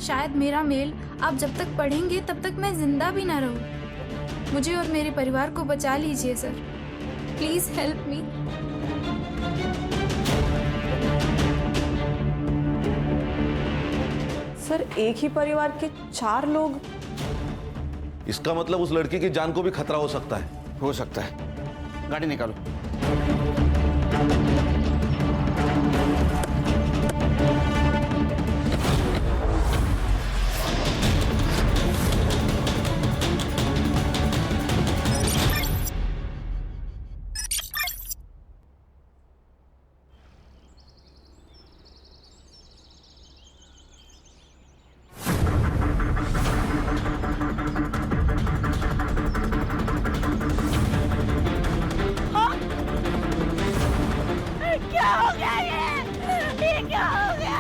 शायद मेरा मेल आप जब तक पढ़ेंगे तब तक मैं जिंदा भी ना रहूं। मुझे और मेरे परिवार को बचा लीजिए sir, please help me. Sir एक ही परिवार के 4 लोग? इसका मतलब उस लड़की की जान को भी खतरा हो सकता है। हो सकता है। गाड़ी निकालो। क्या हो गया ये क्या हो गया?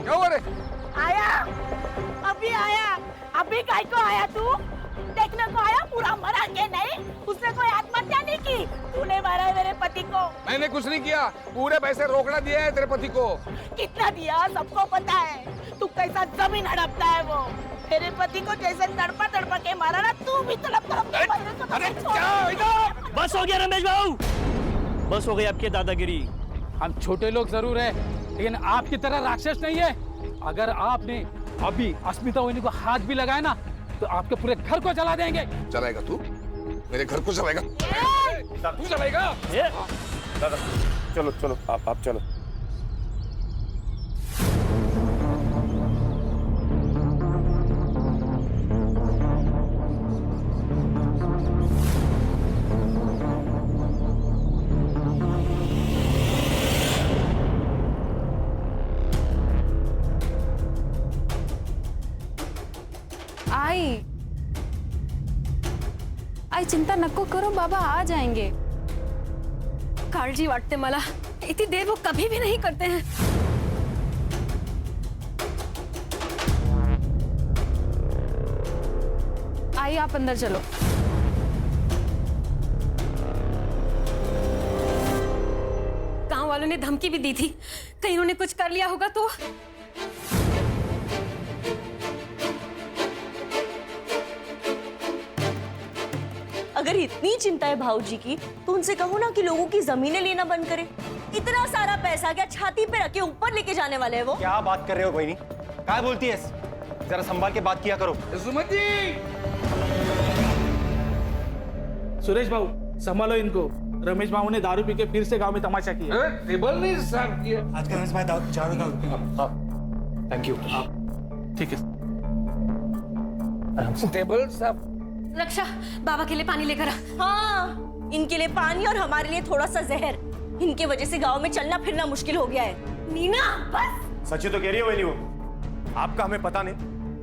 क्या हुआ रे? आया, अभी काय को आया तू? देखने को आया पूरा मरा के नहीं? उसने कोई आत्महत्या नहीं की? तूने मारा है मेरे पति को। मैंने कुछ नहीं किया, पूरे पैसे रोकड़ा दिया है तेरे पति को। कितना दिया सबको पता है। तू कैसा जमीन हड़पता है वो। मेरे पति को जैसे तड़पा के मारा ना, तू भी तड़प के। अरे क्या इधर? बस हो गया रमेश बाबू, बस हो गई आपकी दादागिरी। हम छोटे लोग जरूर है, लेकिन आपकी तरह राक्षस नहीं है। अगर आपने अभी अस्मिता वहिनी को हाथ भी लगाया ना, तो आपके पूरे घर को जला देंगे। चलाएगा तू? मेरे घर को चलाएगा? तू चलाएगा? दादा चलो चलो, आप चलो। आई चिंता नको करो, बाबा आ जाएंगे। काळजी वाटते मला, इतनी देर वो कभी भी नहीं करते हैं। आई आप अंदर चलो। गांव वालों ने धमकी भी दी थी, कहीं उन्होंने कुछ कर लिया होगा तो। अगर इतनी चिंता है भाऊजी की, तो उनसे कहो ना कि लोगों की जमीनें लेना बंद करें। इतना सारा पैसा क्या छाती पे रखे ऊपर लेके जाने वाले हैं वो? क्या बात कर रहे हो बहनी? क्या बोलती है? जरा संभाल के बात किया करो। सुमति! सुरेश बाबू संभालो इनको। रमेश बाबू ने दारू पी के फिर से गांव में तमाशा किया। टेबल नहीं साफ किया। आज का रमेश भाई चारों का थैंक यू। ठीक है, टेबल साफ। रक्षा, बाबा के लिए पानी लेकर आ। हाँ, इनके लिए पानी और हमारे लिए थोड़ा सा जहर। इनके वजह से गांव में चलना फिरना मुश्किल हो गया है। नीना बस। सच्ची तो कह रही है वही वो। आपका हमें पता नहीं,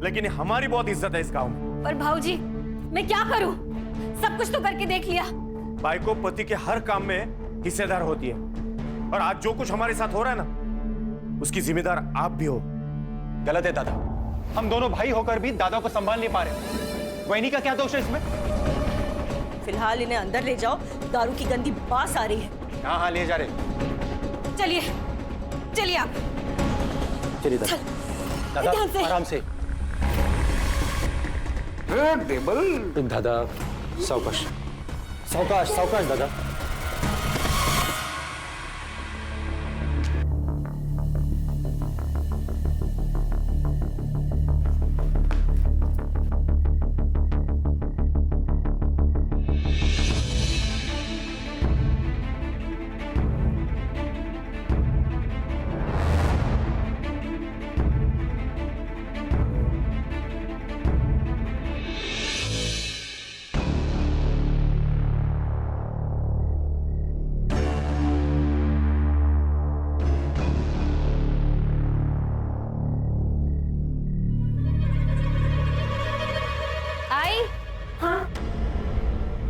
लेकिन हमारी बहुत इज्जत है इस गांव में। पर भाऊजी मैं क्या करूं? सब कुछ तो करके देख लिया। भाई को पति के हर काम में हिस्सेदार होती है, और आज जो कुछ हमारे साथ हो रहा है ना, उसकी जिम्मेदार आप भी हो। गलत है दादा, हम दोनों भाई होकर भी दादा को संभाल नहीं पा रहे। वहिनी का क्या दोष है इसमें? फिलहाल इन्हें अंदर ले जाओ, दारू की गंदी बास आ रही है। हाँ हाँ ले जा रहे। चलिए चलिए आप। चलिए दादा, ध्यान से। आराम से। टेबल दादा सावकाश सावकाश सावकाश दादा।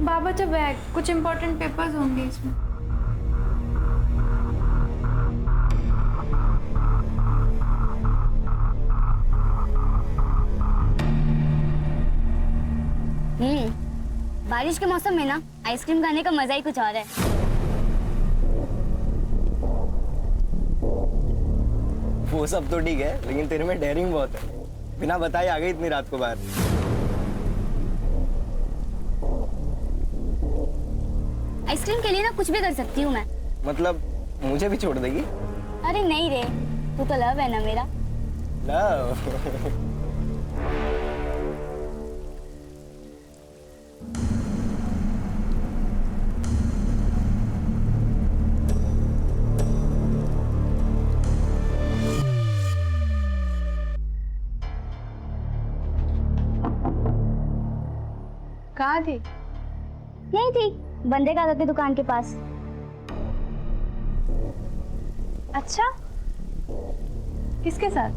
बाबा का बैग, कुछ इम्पोर्टेंट पेपर्स होंगे इसमें। बारिश के मौसम में ना आइसक्रीम खाने का मजा ही कुछ और है। वो सब तो ठीक है, लेकिन तेरे में डेयरिंग बहुत है। बिना बताए आ गई इतनी रात को बाहर। आइसक्रीम के लिए ना कुछ भी कर सकती हूँ मैं। मतलब मुझे भी छोड़ देगी? अरे नहीं रे, तू तो लव है ना मेरा। लव? कहाँ थी? नहीं थी, बंदे का आदत है दुकान के पास। अच्छा, किसके साथ?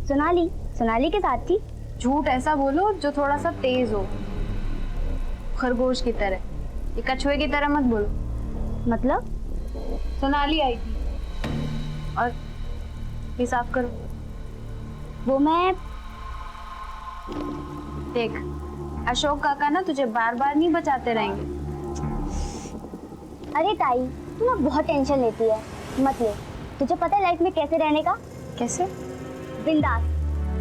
सोनाली के साथ थी। झूठ ऐसा बोलो जो थोड़ा सा तेज हो, खरगोश की तरह। ये कछुए की तरह मत बोलो। मतलब? सोनाली आई थी। और ये साफ करो। वो मैं देख, अशोक काका ना तुझे बार बार नहीं बचाते रहेंगे। अरे ताई, तू ना बहुत टेंशन लेती है। मत ले। तुझे पता है लाइफ में कैसे रहने का? कैसे? बिंदास।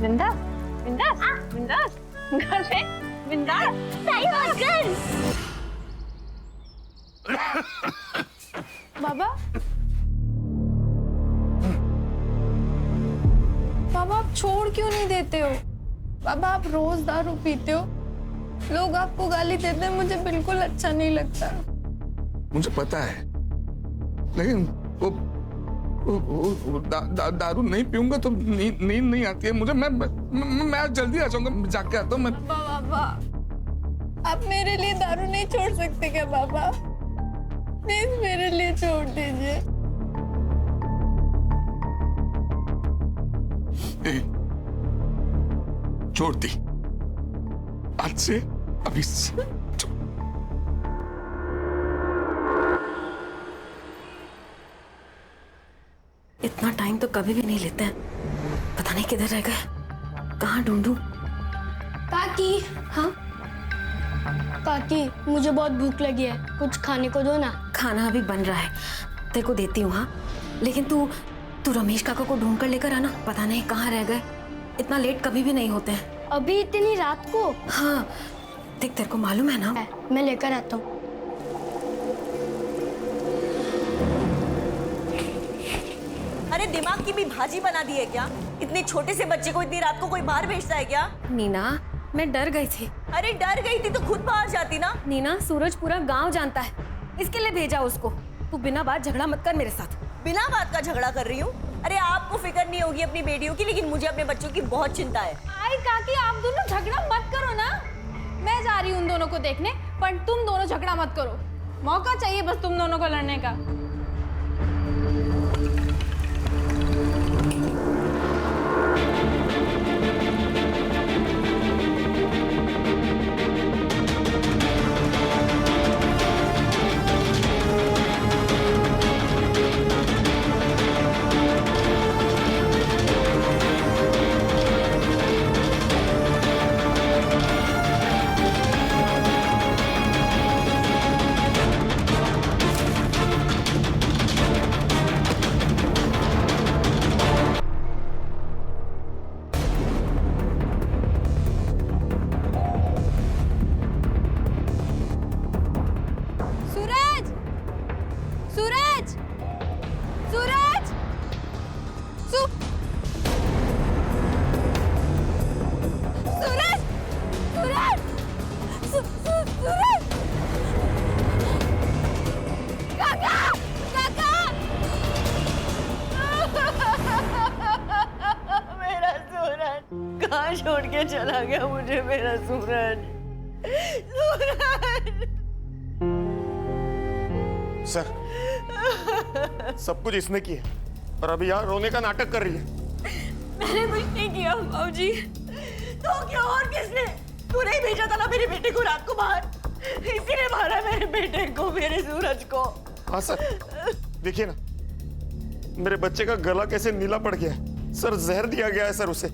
बिंदास? बिंदास? बिंदास? घर पे बिंदास? ताई मत कर। बाबा, बाबा आप छोड़ क्यों नहीं देते हो? बाबा आप रोज दारू पीते हो, लोग आपको गाली देते हैं, मुझे बिल्कुल अच्छा नहीं लगता। मुझे पता है, लेकिन वो दारू नहीं पीऊंगा तो नींद नहीं आती है मुझे। मैं आज जल्दी आ जाऊंगा, जाके आता हूँ मैं। बाबा आप मेरे लिए दारू नहीं छोड़ सकते क्या? बाबा प्लीज मेरे लिए छोड़ दीजिए। छोड़ दी, आज से अभी से। इतना टाइम तो कभी भी नहीं लेते हैं। पता नहीं किधर रह गए, कहाँ ढूंढूं? काकी। हाँ काकी, मुझे बहुत भूख लगी है, कुछ खाने को दो ना। खाना अभी बन रहा है, तेरे को देती हूँ। हाँ लेकिन तू रमेश काका को ढूंढ कर लेकर आना। पता नहीं कहाँ रह गए, इतना लेट कभी भी नहीं होते हैं। अभी इतनी रात को? हाँ देख, तेरे को मालूम है ना। मैं लेकर आता हूँ। अरे दिमाग की भी भाजी बना दी है क्या? इतने छोटे से बच्चे को इतनी रात को कोई बाहर भेजता है क्या? नीना, मैं डर गई थी। अरे डर गई थी तो खुद बाहर जाती ना। नीना, सूरज पूरा गांव जानता है, इसके लिए भेजा उसको। तू बिना बात झगड़ा मत कर मेरे साथ। बिना बात का झगड़ा कर रही हूँ? अरे आपको फिक्र नहीं होगी अपनी बेटियों की, लेकिन मुझे अपने बच्चों की बहुत चिंता है। आई काकी, आप दोनों झगड़ा मत करो ना। मैं जा रही हूँ उन दोनों को देखने, पर तुम दोनों झगड़ा मत करो। मौका चाहिए बस तुम दोनों को लड़ने का। कहाँ छोड़ के चला गया मुझे मेरा सूरज? सर, सब कुछ इसने किया और अभी यहाँ रोने का नाटक कर रही है। मैंने कुछ नहीं किया बाबूजी। तो क्या और किसने? तूने ही भेजा था ना मेरे बेटे को रात को बाहर, इसी ने मारा मेरे बेटे को, मेरे सूरज को। हाँ सर, देखिए ना मेरे बच्चे का गला कैसे नीला पड़ गया है। सर जहर दिया गया है सर उसे।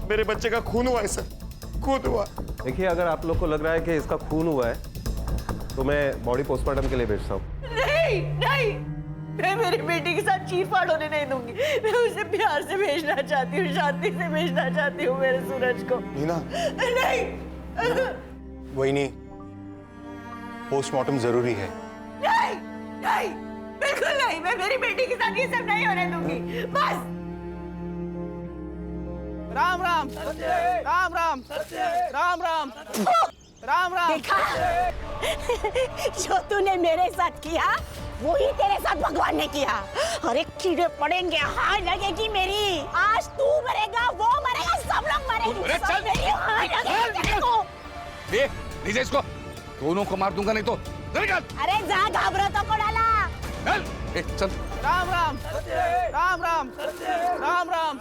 मेरे बच्चे का खून हुआ है सर, खून हुआ। देखिए, अगर आप लोग को लग रहा है कि इसका खून हुआ है तो मैं बॉडी पोस्टमार्टम के लिए भेजता हूँ। नहीं नहीं, मैं मेरी बेटी के साथ चीर फाड़ होने नहीं दूंगी। मैं उसे प्यार से भेजना चाहती हूँ, शांति से भेजना चाहती हूँ मेरे सूरज को। नीना, नहीं वही नहीं, पोस्टमार्टम जरूरी है। नहीं नहीं, बिल्कुल नहीं, मैं मेरी बेटी के साथ ये सब नहीं होने दूंगी। बस राम राम राम राम राम राम राम राम। देखा, जो तूने मेरे साथ किया वही तेरे साथ भगवान ने किया। अरे कीड़े पड़ेंगे, हाय लगेगी मेरी। आज तू मरेगा, वो मरेगा, सब लोग मरेंगे। अरे चल, मेरी हाय लगेगी तेरे को। देख लीजिए इसको, दोनों को मार दूंगा नहीं तो। अरे जा, घबरा तो को डाला। चल चल। राम राम राम राम राम राम।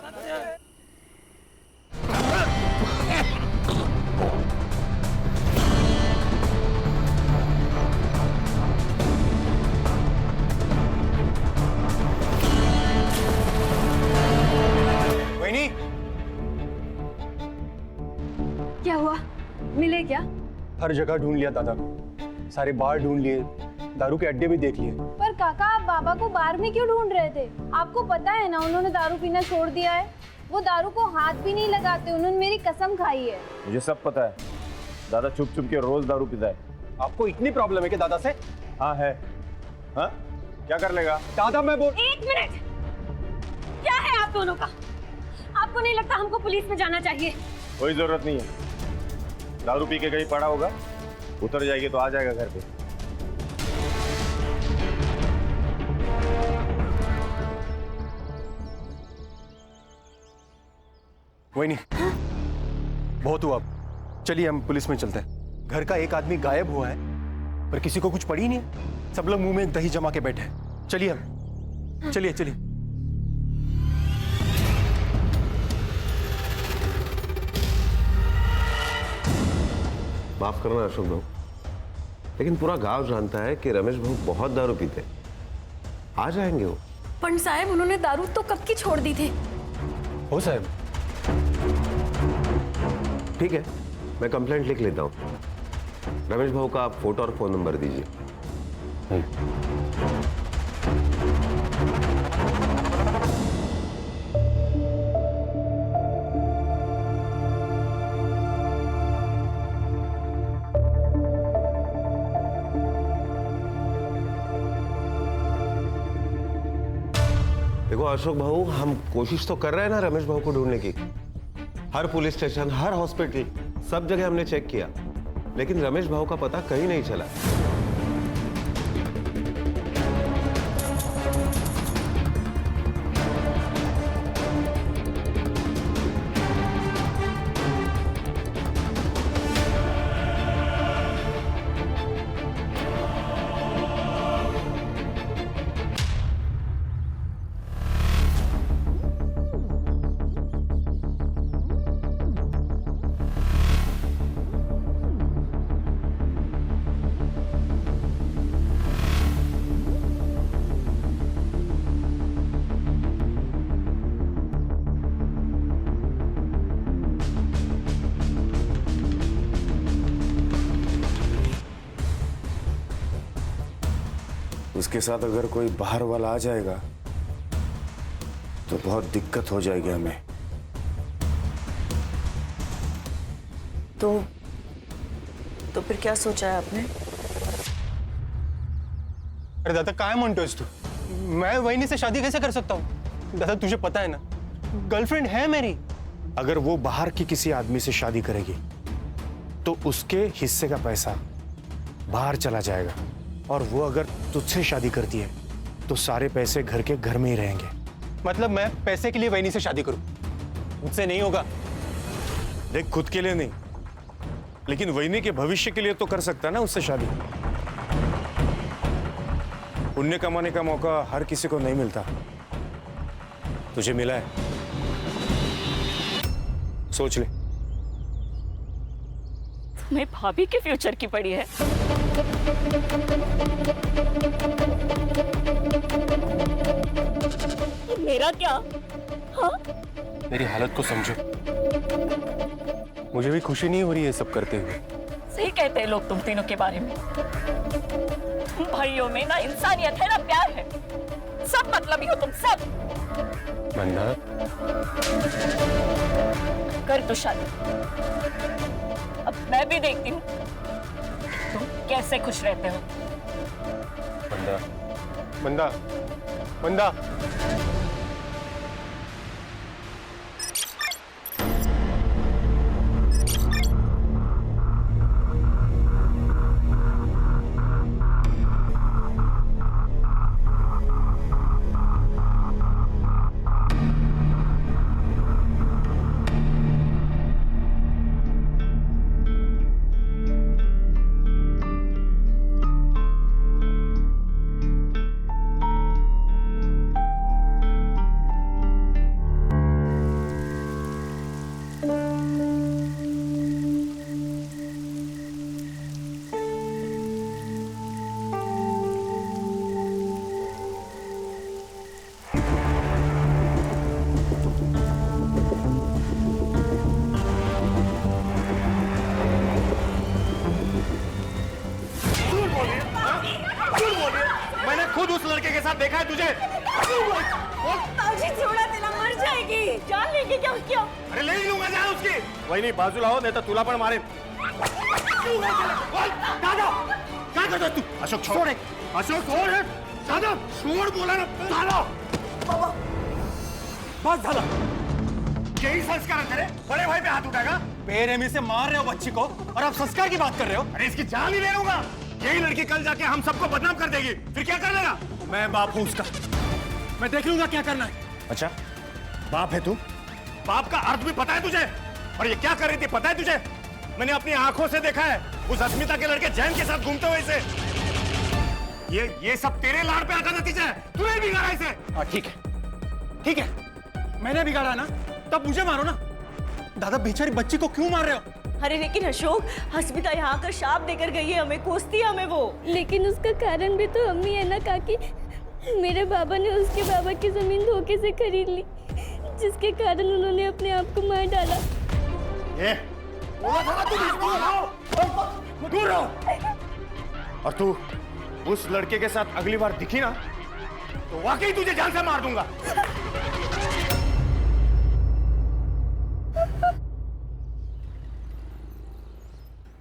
वहीनी, क्या हुआ? मिले क्या? हर जगह ढूंढ लिया दादा को, सारे बार ढूंढ लिए, दारू के अड्डे भी देख लिए। पर काका, आप बाबा को बार में क्यों ढूंढ रहे थे? आपको पता है ना उन्होंने दारू पीना छोड़ दिया है। वो दारू को हाथ भी नहीं लगाते, उन्होंने मेरी कसम खाई है। मुझे सब पता है, दादा चुप चुप के रोज दारू पीता है। आपको इतनी प्रॉब्लम है कि दादा से? हाँ है। हाँ, क्या कर लेगा दादा? मैं बोल। 1 मिनट, क्या है आप दोनों का? आपको नहीं लगता हमको पुलिस में जाना चाहिए? कोई जरूरत नहीं है, दारू पी के कहीं पड़ा होगा, उतर जाएगी तो आ जाएगा घर पे। वही नहीं, बहुत हुआ, चलिए हम पुलिस में चलते हैं। घर का एक आदमी गायब हुआ है पर किसी को कुछ पड़ी नहीं है, सब लोग मुंह में दही जमा के बैठे हैं। चलिए हम, चलिए चलिए। माफ करना अशोक भाऊ, लेकिन पूरा गांव जानता है कि रमेश भाऊ बहुत दारू पीते हैं। आ जाएंगे वो। पंड साहब, उन्होंने दारू तो कब की छोड़ दी थी। हो साहब, ठीक है, मैं कंप्लेंट लिख लेता हूँ। रमेश भाऊ का आप फोटो और फोन नंबर दीजिए। देखो अशोक भाऊ, हम कोशिश तो कर रहे हैं ना रमेश भाऊ को ढूंढने की। हर पुलिस स्टेशन, हर हॉस्पिटल, सब जगह हमने चेक किया, लेकिन रमेश भाऊ का पता कहीं नहीं चला। उसके साथ अगर कोई बाहर वाला आ जाएगा तो बहुत दिक्कत हो जाएगी हमें। तो फिर क्या सोचा है आपने? अरे दादा, काय म्हणतोयस तू? मैं वहीनी से शादी कैसे कर सकता हूँ? दादा तुझे पता है ना, गर्लफ्रेंड है मेरी। अगर वो बाहर की किसी आदमी से शादी करेगी तो उसके हिस्से का पैसा बाहर चला जाएगा, और वो अगर तुझसे शादी करती है तो सारे पैसे घर के घर में ही रहेंगे। मतलब मैं पैसे के लिए वहीनी से शादी करूं? मुझसे नहीं होगा। देख, खुद के लिए नहीं, लेकिन वहीनी के भविष्य के लिए तो कर सकता है ना उससे शादी। पुण्य कमाने का मौका हर किसी को नहीं मिलता, तुझे मिला है, सोच ले। तुम्हें भाभी के फ्यूचर की पड़ी है। मेरा क्या? हाँ? मेरी हालत को समझो, मुझे भी खुशी नहीं हो रही है सब करते हुए। सही कहते हैं लोग तुम तीनों के बारे में। तुम भाइयों में ना इंसानियत है ना प्यार है, सब मतलबी हो तुम सब। मंदा, कर दो शादी, अब मैं भी देखती हूँ तुम कैसे खुश रहते हो। मंदा, मंदा, मंदा। मैंने खुद उस लड़के के साथ देखा है तुझे। छोड़ा देना, मर जाएगी। जान लेंगे क्या उसकी? अरे ले ही लूंगा जान उसकी। वही नहीं, बाजू लाओ नहीं तो तुला पण मारे। दादा क्या करता तू? अशोक छोड़, अशोक छोड़। दादा छोड़ बोला ना। दादा बस दादा, यही संस्कार है तेरे? बड़े भाई पे हाथ उठाएगा? बेरहमी से मार रहे हो बच्ची को और आप संस्कार की बात कर रहे हो? अरे इसकी जान ही ले लूंगा। यही लड़की कल जाके हम सबको बदनाम कर देगी, फिर क्या कर लेगा? मैं बाप हूं उसका, मैं देख लूंगा क्या करना है। अच्छा बाप है तू? बाप का अर्थ भी पता है तुझे? और ये क्या कर रही थी पता है तुझे? मैंने अपनी आंखों से देखा है उस अस्मिता के लड़के जैन के साथ घूमते हुए इसे। ये सब तेरे लाड़ पे आता नतीजा है। तूने बिगाड़ा इसे। ठीक है, ठीक है, मैंने बिगाड़ा ना, तब मुझे मारो ना। दादा बेचारी बच्ची को क्यों मार रहे हो? अरे लेकिन अशोक, अस्मिता यहाँ आकर शाप देकर गई है हमें, कोसती है हमें वो। लेकिन उसका कारण भी तो अम्मी है ना काकी। मेरे बाबा ने उसके बाबा की जमीन धोखे से खरीद ली, जिसके कारण उन्होंने अपने आप को मार डाला। ये दूर रहो। और तू उस लड़के के साथ अगली बार दिखी ना तो वाकई तुझे जान से मार दूंगा।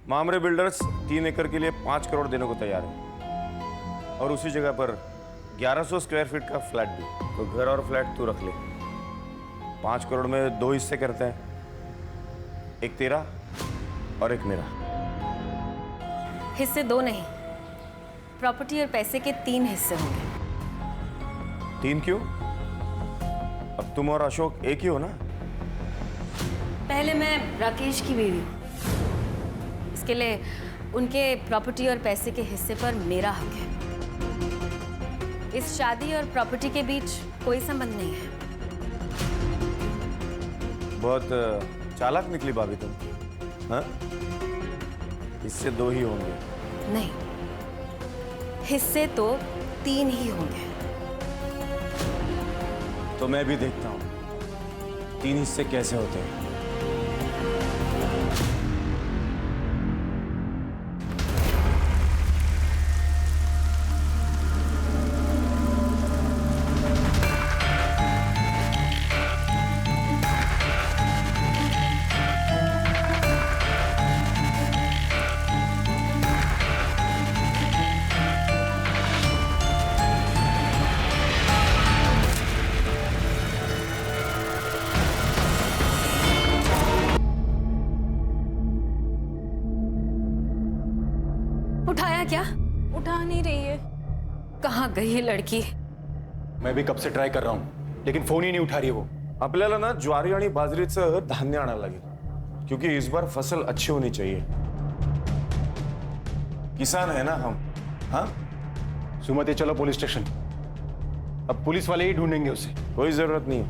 मामरे बिल्डर्स 3 एकड़ के लिए 5 करोड़ देने को तैयार है और उसी जगह पर 1100 स्क्वायर फीट का फ्लैट भी। तो घर और फ्लैट तू रख ले। 5 करोड़ में 2 हिस्से करते हैं, एक तेरा और एक मेरा। हिस्से 2 नहीं, प्रॉपर्टी और पैसे के 3 हिस्से होंगे। 3 क्यों? अब तुम और अशोक एक ही हो ना? पहले मैं राकेश की बीवी हूँ, इसके लिए उनके प्रॉपर्टी और पैसे के हिस्से पर मेरा हक है। इस शादी और प्रॉपर्टी के बीच कोई संबंध नहीं है। बहुत चालाक निकली भाभी तुम। हाँ? हिस्से 2 ही होंगे। नहीं, हिस्से तो 3 ही होंगे। तो मैं भी देखता हूं 3 हिस्से कैसे होते हैं। उठाया क्या? उठा नहीं रही है। कहाँ गई है लड़की? मैं भी कब से ट्राय कर रहा हूं लेकिन फोन ही नहीं उठा रही है वो। आपल्याला ना ज्वारी आणि बाजरीचं धान्य आणायला लागेल क्योंकि इस बार फसल अच्छी होनी चाहिए। किसान है ना हम। हाँ सुमति, चलो पुलिस स्टेशन। अब पुलिस वाले ही ढूंढेंगे उसे। कोई जरूरत नहीं है,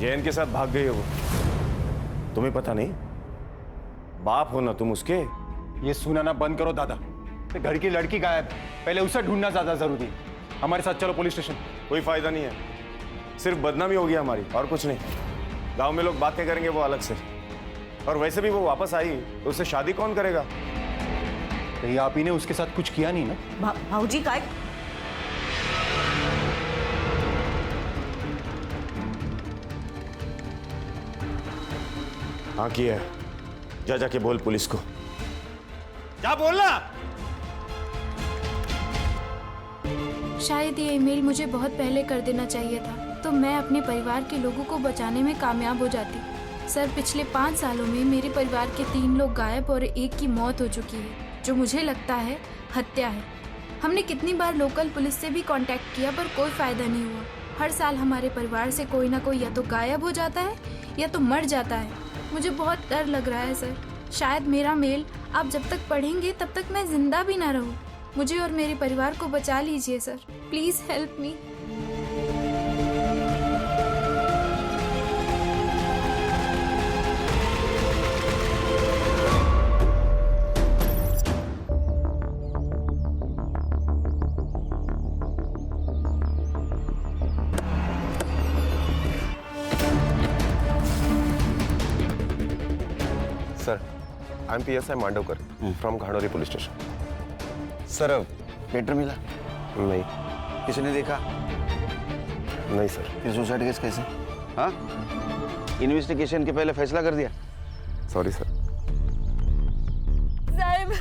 जैन के साथ भाग गई है वो। तुम्हें पता नहीं? बाप हो ना तुम उसके। ये सुनाना बंद करो दादा। घर की लड़की गायब, पहले उसे ढूंढना ज्यादा जरूरी है। हमारे साथ चलो पुलिस स्टेशन। कोई फायदा नहीं है, सिर्फ बदनामी होगी हमारी और कुछ नहीं। गांव में लोग बातें करेंगे वो अलग से। और वैसे भी वो वापस आई तो उससे शादी कौन करेगा? कहीं आप ही ने उसके साथ कुछ किया नहीं ना? भाऊजी काय हाँ किया है। जा जाके बोल पुलिस को। जा बोलना। शायद ये ईमेल मुझे बहुत पहले कर देना चाहिए था, तो मैं अपने परिवार के लोगों को बचाने में कामयाब हो जाती। सर, पिछले 5 सालों में मेरे परिवार के 3 लोग गायब और 1 की मौत हो चुकी है, जो मुझे लगता है हत्या है। हमने कितनी बार लोकल पुलिस से भी कांटेक्ट किया पर कोई फायदा नहीं हुआ। हर साल हमारे परिवार से कोई ना कोई या तो गायब हो जाता है या तो मर जाता है। मुझे बहुत डर लग रहा है सर। शायद मेरा मेल आप जब तक पढ़ेंगे तब तक मैं जिंदा भी ना रहूं। मुझे और मेरे परिवार को बचा लीजिए sir, please help me. Sir, I am PSI Mandavkar from Ghanori police station. Sir letter मिला? नहीं। किसी ने देखा? नहीं सर। फिर सुसाइड केस कैसे? हाँ, इन्वेस्टिगेशन के पहले फैसला कर दिया? Sorry sir. साहब,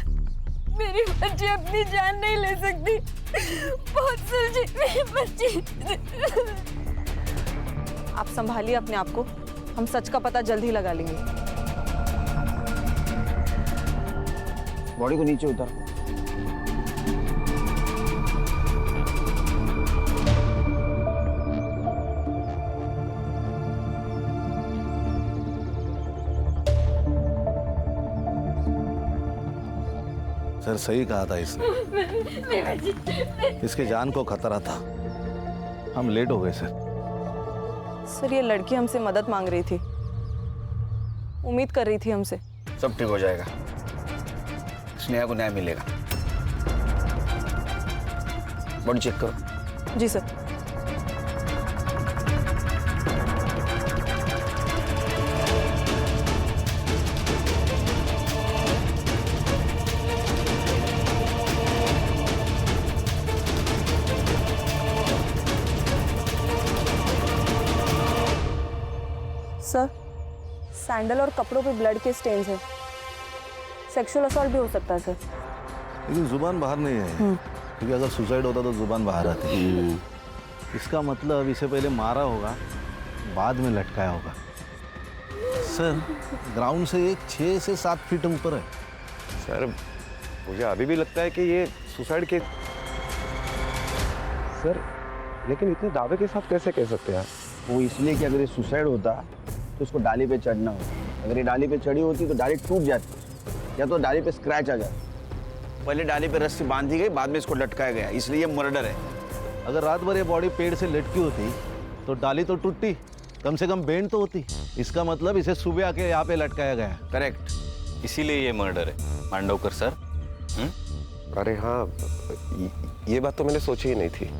मेरी बच्ची अपनी जान नहीं ले सकती। बहुत सुलझी मेरी बच्ची। आप संभालिए अपने आप को, हम सच का पता जल्द ही लगा लेंगे। बॉडी को नीचे उतार। सर, सही कहा था इसने। इसके जान को खतरा था। हम लेट हो गए सर। सर, ये लड़की हमसे मदद मांग रही थी, उम्मीद कर रही थी हमसे। सब ठीक हो जाएगा, स्नेहा को न्याय मिलेगा। बॉडी चेक करो। जी सर। सर, सैंडल और कपड़ों पे ब्लड के स्टेन्स हैं। सेक्सुअल असॉल्ट भी हो सकता है सर। लेकिन जुबान बाहर नहीं है, क्योंकि अगर सुसाइड होता तो जुबान बाहर आती। इसका मतलब इसे पहले मारा होगा, बाद में लटकाया होगा। सर, ग्राउंड से एक 6 से 7 फीट ऊपर है। सर, मुझे अभी भी लगता है कि ये सुसाइड के। सर, लेकिन इतने दावे के साथ कैसे कह सकते हैं आप? वो इसलिए कि अगर ये सुसाइड होता तो उसको डाली पे चढ़ना होता। अगर ये डाली पे चढ़ी होती तो डाली टूट जाती या तो डाली पे स्क्रैच आ जाता। पहले डाली पे रस्सी बांधी गई, बाद में इसको लटकाया गया, इसलिए ये मर्डर है। अगर रात भर ये बॉडी पेड़ से लटकी होती तो डाली तो टूटती, कम से कम बेंड तो होती। इसका मतलब इसे सुबह आके यहाँ पे लटकाया गया। करेक्ट, इसीलिए ये मर्डर है मांडवकर सर। अरे हाँ, ये बात तो मैंने सोची ही नहीं थी।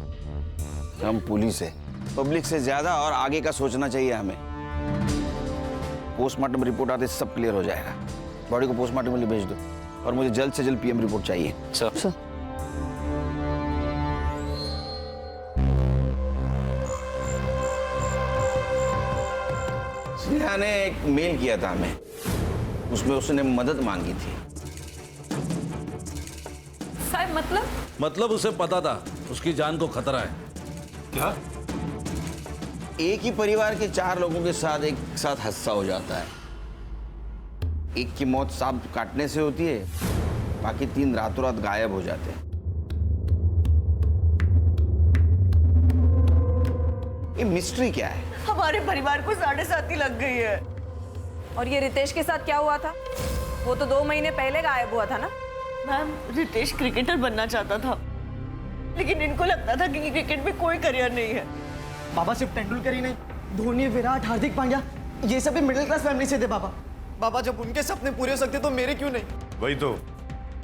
हम पुलिस है, पब्लिक से ज्यादा और आगे का सोचना चाहिए हमें। पोस्टमार्टम रिपोर्ट आते सब क्लियर हो जाएगा। बॉडी को पोस्टमार्टम के लिए भेज दो और मुझे जल्द से जल्द PM रिपोर्ट चाहिए। सर। स्नेहा ने एक मेल किया था हमें, उसमें उसने मदद मांगी थी। साहब, मतलब उसे पता था उसकी जान को खतरा है। क्या? एक ही परिवार के 4 लोगों के साथ एक साथ हादसा हो जाता है। एक की मौत सांप काटने से होती है, बाकी 3 रातों रात गायब हो जाते हैं। ये मिस्ट्री क्या है? हमारे परिवार को 7.5 लग गई है। और ये रितेश के साथ क्या हुआ था? वो तो 2 महीने पहले गायब हुआ था ना। मैम, रितेश क्रिकेटर बनना चाहता था, लेकिन इनको लगता था कि क्रिकेट में कोई करियर नहीं है। बाबा सिर्फ तेंदुलकर ही नहीं, धोनी, विराट, हार्दिक पांड्या, ये सब भी मिडिल क्लास फैमिली से थे। बाबा जब उनके सपने पूरे हो सकते तो मेरे क्यों नहीं? वही तो,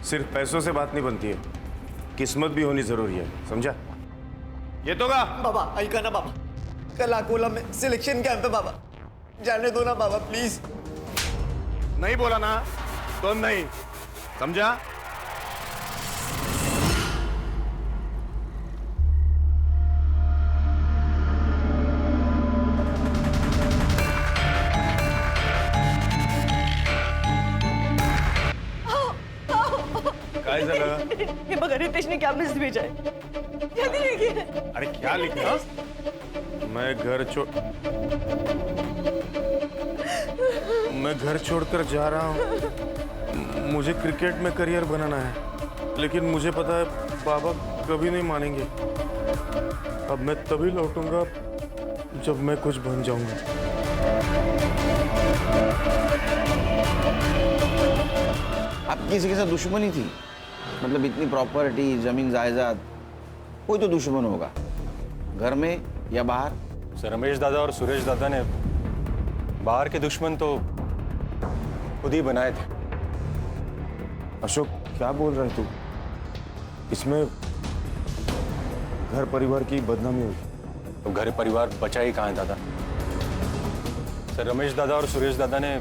सिर्फ पैसों से बात नहीं बनती है, किस्मत भी होनी जरूरी है, समझा? ये तो का बाबा ऐका ना बाबा, कल अकोला में सिलेक्शन कैंप है बाबा, जाने दो ना बाबा प्लीज। नहीं बोला ना तो नहीं, समझा? काय झालं? हे बघा रितेशने क्या मैसेज भेजा है, जल्दी लिखिए। अरे क्या लिखा? मैं घर छोड़कर जा रहा हूँ। मुझे क्रिकेट में करियर बनाना है, लेकिन मुझे पता है बाबा कभी नहीं मानेंगे। अब मैं तभी लौटूंगा जब मैं कुछ बन जाऊंगा। आप किसी के साथ दुश्मनी थी? मतलब इतनी प्रॉपर्टी, जमीन जायदाद, कोई तो दुश्मन होगा, घर में या बाहर? सर रमेश दादा और सुरेश दादा ने बाहर के दुश्मन तो खुद ही बनाए थे। अशोक क्या बोल रहे तू? इसमें घर परिवार की बदनामी हुई। तो घर परिवार बचा ही कहाँ है दादा? सर रमेश दादा और सुरेश दादा ने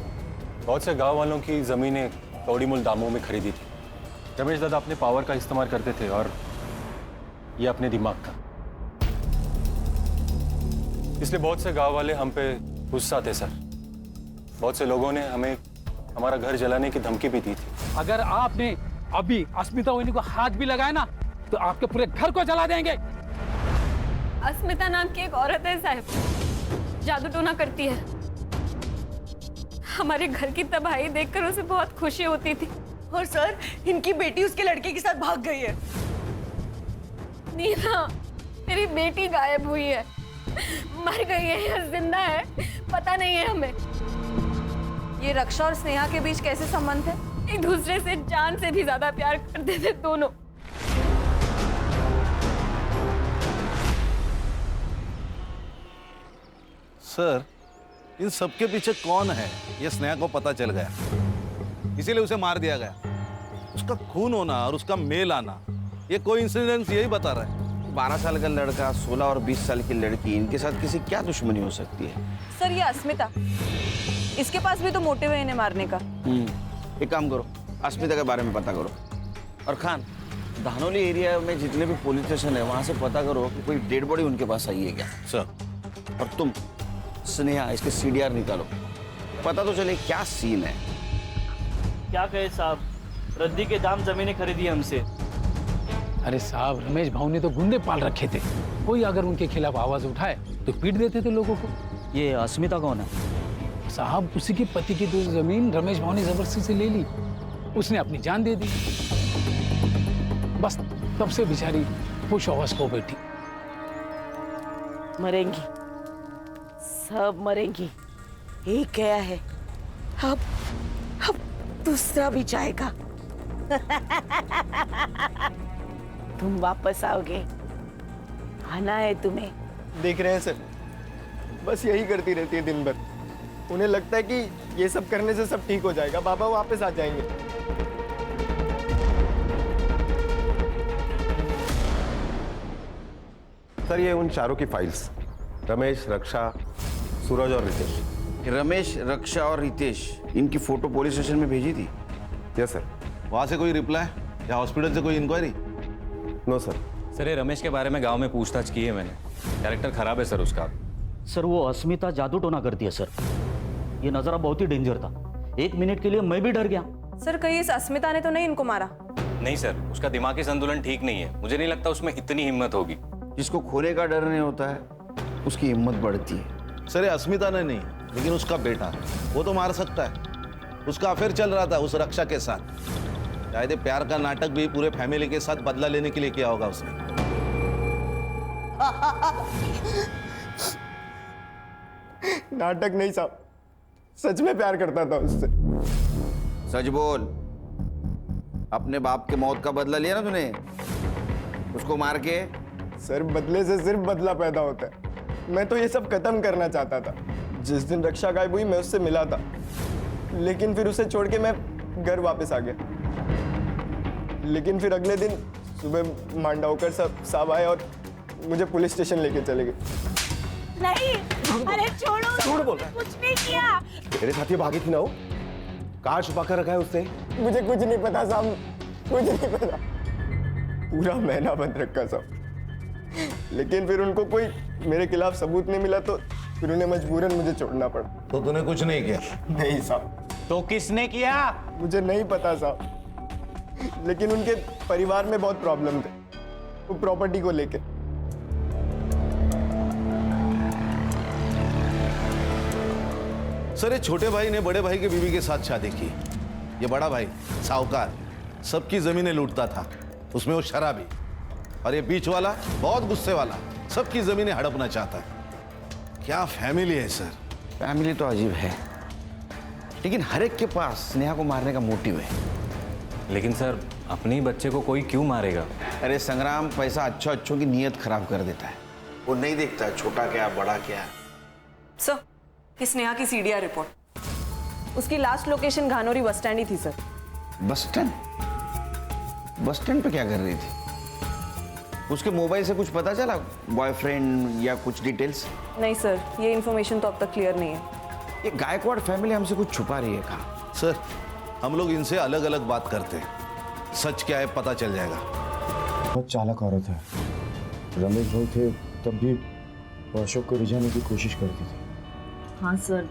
बहुत से गांव वालों की जमीनें कौड़ी मूल दामों में खरीदी थी। रमेश दादा अपने पावर का इस्तेमाल करते थे और ये अपने दिमाग का। इसलिए बहुत से गांव वाले हम पे गुस्सा थे सर। बहुत से लोगों ने हमें हमारा घर जलाने की धमकी भी दी थी। अगर आपने अभी अस्मिता वहिनी को हाथ भी लगाया ना तो आपके पूरे घर को जला देंगे। अस्मिता नाम की एक औरत है साहब, जादू टोना करती है। हमारे घर की तबाही देखकर उसे बहुत खुशी होती थी। और सर इनकी बेटी उसके लड़के के साथ भाग गई है। नीना, मेरी बेटी गायब हुई है, मर गई है या जिंदा है पता नहीं है हमें। ये रक्षा और स्नेहा के बीच कैसे संबंध है? एक दूसरे से जान से भी ज्यादा प्यार करते थे दोनों। सर इन सबके पीछे कौन है ये स्नेहा को पता चल गया, इसीलिए उसे मार दिया गया। उसका खून होना और उसका मेल आना ये कोइंसिडेंस यही बता रहा है। 12 साल का लड़का, 16 और 20 साल की लड़की, इनके साथ किसी क्या दुश्मनी हो सकती है? सर ये अस्मिता, इसके पास भी तो मोटिव है इन्हें मारने का। एक काम करो, अस्मिता के बारे में पता करो। और खान, धानोली एरिया में जितने भी पुलिस स्टेशन है वहां से पता करो कि कोई डेड बॉडी उनके पास आई है क्या। सर। और तुम स्नेहा इसके CDR निकालो, पता तो चले क्या सीन है। क्या कहे साहब, रद्दी के दाम जमीनें खरीदी हमसे। अरे साहब रमेश भाऊ ने तो गुंडे पाल रखे थे, कोई अगर उनके खिलाफ आवाज उठाए तो पीट देते थे लोगों को। ये अस्मिता कौन है? साहब उसी के पति की तो जमीन रमेश भाऊ ने जबरदस्ती से ले ली, उसने अपनी जान दे दी। बस तब से बेचारी खुश हवस को बैठी। मरेंगी, सब मरेंगी, एक गया है, अब दूसरा भी जाएगा। तुम वापस आओगे, आना है तुम्हें। देख रहे हैं सर, बस यही करती रहती है दिन भर। उन्हें लगता है कि ये सब करने से सब ठीक हो जाएगा, बाबा वापस आ जाएंगे। सर ये उन चारों की फाइल्स, रमेश, रक्षा, सूरज और रितेश। रमेश, रक्षा और रितेश, इनकी फोटो पुलिस स्टेशन में भेजी थी? Yes sir. वहां से कोई रिप्लाई या हॉस्पिटल से कोई इंक्वायरी? No sir. सर ये रमेश के बारे में गांव में पूछताछ की है मैंने, कैरेक्टर खराब है सर उसका। सर वो अस्मिता जादू टोना करती है सर, ये नजारा बहुत ही डेंजर था, 1 मिनट के लिए मैं भी डर गया। सर कहीं इस अस्मिता ने तो नहीं इनको मारा? नहीं सर, उसका दिमागी संतुलन ठीक नहीं है, मुझे नहीं लगता उसमें इतनी हिम्मत होगी। जिसको खोने का डर नहीं होता है उसकी हिम्मत बढ़ती है। सर ये अस्मिता ने नहीं, लेकिन उसका बेटा वो तो मार सकता है। उसका अफेयर चल रहा था उस रक्षा के साथ, शायद प्यार का नाटक भी पूरे फैमिली के साथ बदला लेने के लिए किया होगा उसने। नाटक नहीं साहब, सच में प्यार करता था उससे। सच बोल, अपने बाप के मौत का बदला लिया ना तूने उसको मार के? सर बदले से सिर्फ बदला पैदा होता है। मैं तो ये सब खत्म करना चाहता था। जिस दिन रक्षा गायब हुई मैं उससे मिला था, लेकिन फिर उसे छोड़ के मैं घर वापस आ गया। लेकिन फिर अगले दिन सुबह मांडवकर साहब आए और मुझे पुलिस स्टेशन लेके चले गए। नहीं, अरे छोड़ो, झूठ बोल रहा है। कुछ नहीं किया। मेरे साथ ये भागी थी ना वो, कहाँ छुपा कर रखा है उसने? मुझे कुछ नहीं पता साहब, कुछ नहीं पता। पूरा महीना बंद रखा साहब, लेकिन फिर उनको कोई मेरे खिलाफ सबूत नहीं मिला तो फिर उन्हें मजबूरन मुझे छोड़ना पड़ा। तो तूने कुछ नहीं किया? नहीं साहब। तो किसने किया? मुझे नहीं पता साहब, लेकिन उनके परिवार में बहुत प्रॉब्लम थे, वो प्रॉपर्टी को लेके। सर, ये छोटे भाई ने बड़े भाई के बीवी के साथ शादी की। ये बड़ा भाई साहूकार सबकी जमीनें लूटता था, उसमें वो शराबी। और ये बीच वाला बहुत गुस्से वाला, सबकी जमीनें हड़पना चाहता है। क्या फैमिली है सर। फैमिली तो अजीब है, लेकिन हर एक के पास स्नेहा को मारने का मोटिव है। लेकिन सर, अपने ही बच्चे को कोई क्यों मारेगा? अरे संग्राम, पैसा अच्छों की नीयत खराब कर देता है। वो नहीं देखता है छोटा क्या बड़ा क्या। सर, ये स्नेहा की सीडीआर रिपोर्ट। उसकी लास्ट लोकेशन घानोरी बस स्टैंड ही थी sir. Bus stand? Bus stand पे क्या कर रही थी? उसके मोबाइल से कुछ पता चला, बॉयफ्रेंड या कुछ डिटेल्स? नहीं सर, ये इन्फॉर्मेशन तो अब तक क्लियर नहीं है। ये गायकवाड़ फैमिली हमसे कुछ छुपा रही है। कहाँ? सर, हम लोग इनसे अलग अलग बात करते हैं, सच क्या है पता चल जाएगा। बहुत चालाक औरत है। रमेश भाई थे तब भी वो अशोक को रिझाने की कोशिश करती थी। हाँ सर,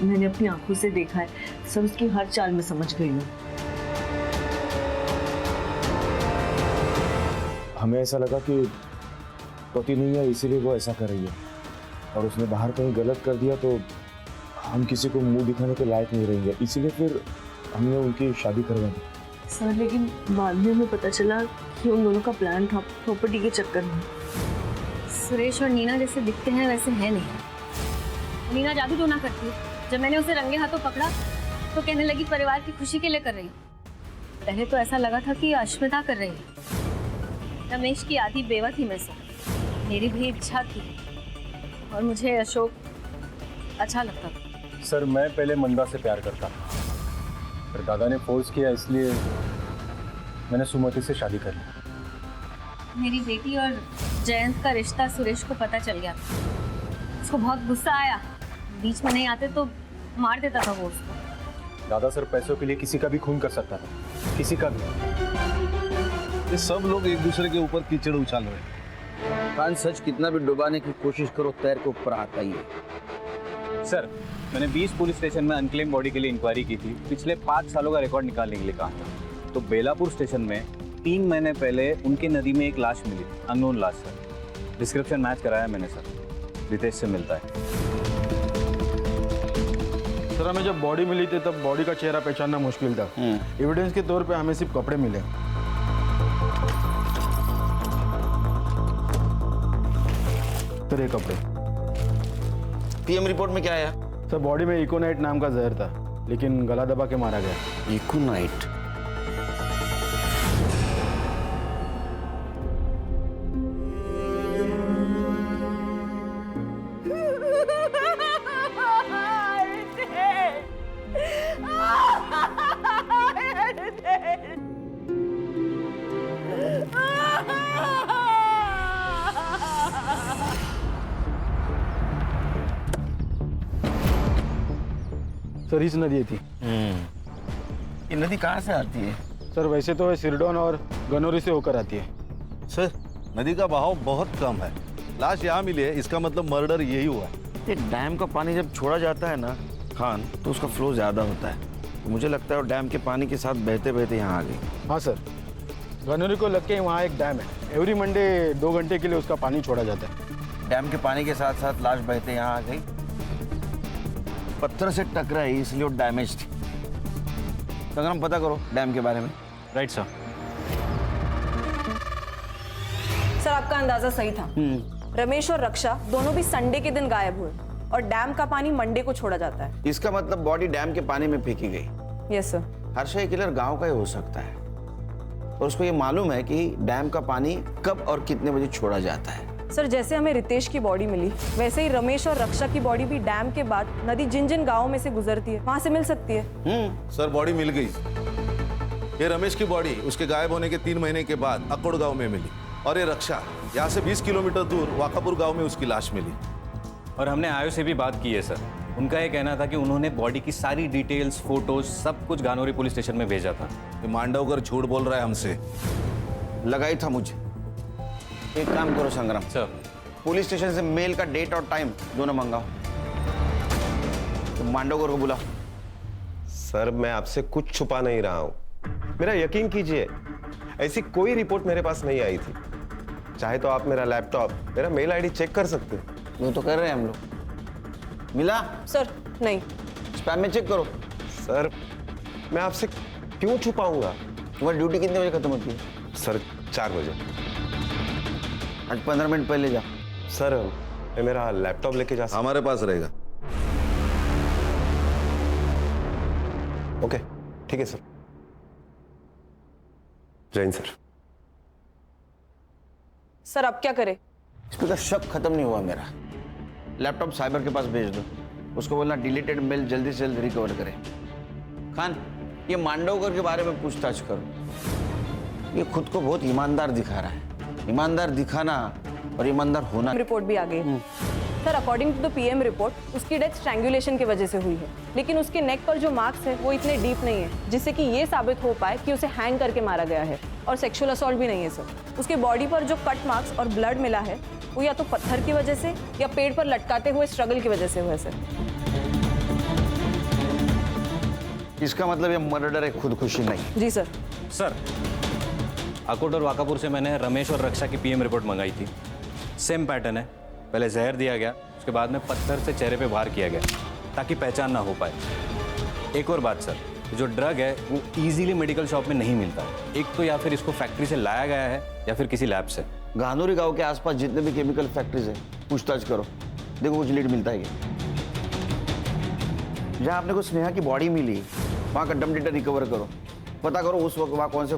मैंने अपनी आंखों से देखा है, सब उसकी हर चाल में समझ गई हूँ। हमें ऐसा लगा कि पति नहीं है इसीलिए वो ऐसा कर रही है, और उसने बाहर कहीं गलत कर दिया तो हम किसी को मुंह दिखाने के लायक नहीं रहेंगे, इसीलिए फिर हमने उनकी शादी करवा दी। सर, लेकिन बाद में हमें पता चला कि उन दोनों का प्लान था प्रॉपर्टी के चक्कर में। सुरेश और नीना जैसे दिखते हैं वैसे है नहीं। नीना जादू टोना करती है। जब मैंने उसे रंगे हाथों पकड़ा तो कहने लगी परिवार की खुशी के लिए कर रही हूँ। पहले तो ऐसा लगा था कि अश्मिता कर रही है। रमेश की आधी बेवा थी मैं से, मेरी भी इच्छा थी, और मुझे अशोक अच्छा लगता था। सर, मैं पहले मंदा से प्यार करता था, पर दादा ने फोर्स किया, इसलिए मैंने सुमति से शादी कर ली। मेरी बेटी और जयंत का रिश्ता सुरेश को पता चल गया। उसको बहुत गुस्सा आया, बीच में नहीं आते तो मार देता था वो उसको। दादा सर पैसों के लिए किसी का भी खून कर सकता था, किसी का भी। ये सब लोग एक दूसरे के ऊपर कीचड़ उछाल रहे हैं। कान सच कितना भी डुबाने की कोशिश करो, तैर के ऊपर आता ही है। सर, मैंने 20 पुलिस स्टेशन में अनक्लेम बॉडी के लिए इंक्वायरी की थी। पिछले 5 सालों का रिकॉर्ड निकालने के लिए कहा था। तो बेलापुर स्टेशन में 3 महीने पहले उनकी नदी में एक लाश मिली, अननोन लाश सर। डिस्क्रिप्शन मैच कराया मैंने सर, रितेश से मिलता है। सर, हमें जब बॉडी मिली थी तब बॉडी का चेहरा पहचानना मुश्किल था। एविडेंस के तौर पे हमें सिर्फ कपड़े मिले। सर, ये कपड़े। पीएम रिपोर्ट में क्या आया? सर, बॉडी में इकोनाइट नाम का जहर था, लेकिन गला दबा के मारा गया। इकोनाइट? सर, इस नदी थी। ये नदी कहाँ से आती है? सर, वैसे तो सिरडोन और गनोरी से होकर आती है। सर, नदी का बहाव बहुत कम है। लाश यहाँ मिली है, इसका मतलब मर्डर यही हुआ है। ये डैम का पानी जब छोड़ा जाता है ना खान, तो उसका फ्लो ज़्यादा होता है। मुझे लगता है वो डैम के पानी के साथ बहते बहते यहाँ आ गई। हाँ सर, गनोरी को लग के वहाँ एक डैम है। एवरी मंडे 2 घंटे के लिए उसका पानी छोड़ा जाता है। डैम के पानी के साथ साथ लाश बहते यहाँ आ गई। पत्थर से टकराई इसलिए वो डैमेज थी। संग्राम, पता करो डैम के बारे में। Right sir. सर, आपका अंदाजा सही था। रमेश और रक्षा दोनों भी संडे के दिन गायब हुए, और डैम का पानी मंडे को छोड़ा जाता है। इसका मतलब बॉडी डैम के पानी में फेंकी गई। Yes sir. हर्षय किलर गांव का ही हो सकता है, और उसको ये मालूम है कि डैम का पानी कब और कितने बजे छोड़ा जाता है। सर, जैसे हमें रितेश की बॉडी मिली, वैसे ही रमेश और रक्षा की बॉडी भी डैम के बाद नदी जिन जिन गाँवों में से गुजरती है वहां से मिल सकती है। सर, बॉडी मिल गई। ये रमेश की बॉडी उसके गायब होने के 3 महीने के बाद अकोड़ गांव में मिली, और ये रक्षा यहाँ से 20 किलोमीटर दूर वाकापुर गांव में उसकी लाश मिली। और हमने आयो से भी बात की है सर। उनका ये कहना था कि उन्होंने बॉडी की सारी डिटेल्स, फोटोज, सब कुछ गानोरी पुलिस स्टेशन में भेजा था। मांडवकर झूठ बोल रहा है हमसे। लगाई था मुझे। एक काम करो संग्राम सर, पुलिस स्टेशन से मेल का डेट और टाइम दोनों मंगाओ। तो मांडवकर को बुला। सर मैं आपसे कुछ छुपा नहीं रहा हूं, मेरा यकीन कीजिए, ऐसी कोई रिपोर्ट मेरे पास नहीं आई थी। चाहे तो आप मेरा लैपटॉप, मेरा मेल आईडी चेक कर सकते हैं। वो तो कर रहे हैं हम लोग। मिला? सर नहीं। स्पैम में चेक करो। सर मैं आपसे क्यों छुपाऊंगा? तुम्हारी ड्यूटी कितने बजे खत्म होती है? सर 4 बजे। आज 15 मिनट पहले जा। सर मैं मेरा लैपटॉप लेके जा सकता? हमारे पास रहेगा। ओके ठीक है सर। जैन सर। सर अब क्या करें? इसमें का शक खत्म नहीं हुआ मेरा। लैपटॉप साइबर के पास भेज दो, उसको बोलना डिलीटेड मेल जल्दी से जल्दी रिकवर करे। खान, ये मांडवकर के बारे में पूछताछ करो। ये खुद को बहुत ईमानदार दिखा रहा है। ईमानदार दिखाना और ईमानदार होना। रिपोर्ट भी आ गई। Sir according to the PM report उसकी डेथ स्ट्रैंगुलेशन की वजह से हुई है, लेकिन उसके नेक पर जो मार्क्स है वो इतने डीप नहीं है जिससे कि ये साबित हो पाए कि उसे हैंग करके मारा गया है। और सेक्सुअल असॉल्ट भी नहीं है सर। उसके बॉडी पर जो कट मार्क्स और ब्लड मिला है वो या तो पत्थर की वजह से या पेड़ पर लटकाते हुए स्ट्रगल की वजह से हुआ है सर। इसका मतलब ये मर्डर है, खुदकुशी नहीं। जी सर। सर अकोट और वाकापुर से मैंने रमेश और रक्षा की पीएम रिपोर्ट मंगाई थी। सेम पैटर्न है, पहले जहर दिया गया, उसके बाद में पत्थर से चेहरे पे वार किया गया ताकि पहचान ना हो पाए। एक और बात सर, जो ड्रग है वो इजीली मेडिकल शॉप में नहीं मिलता है। एक तो या फिर इसको फैक्ट्री से लाया गया है या फिर किसी लैब से। गानोरी गांव के आसपास जितने भी केमिकल फैक्ट्रीज है पूछताछ करो, देखो कुछ लीड मिलता है क्या। जहाँ आपने को स्नेहा की बॉडी मिली वहाँ का डम डेटा रिकवर करो, पता करो उस वक्त वहाँ कौन से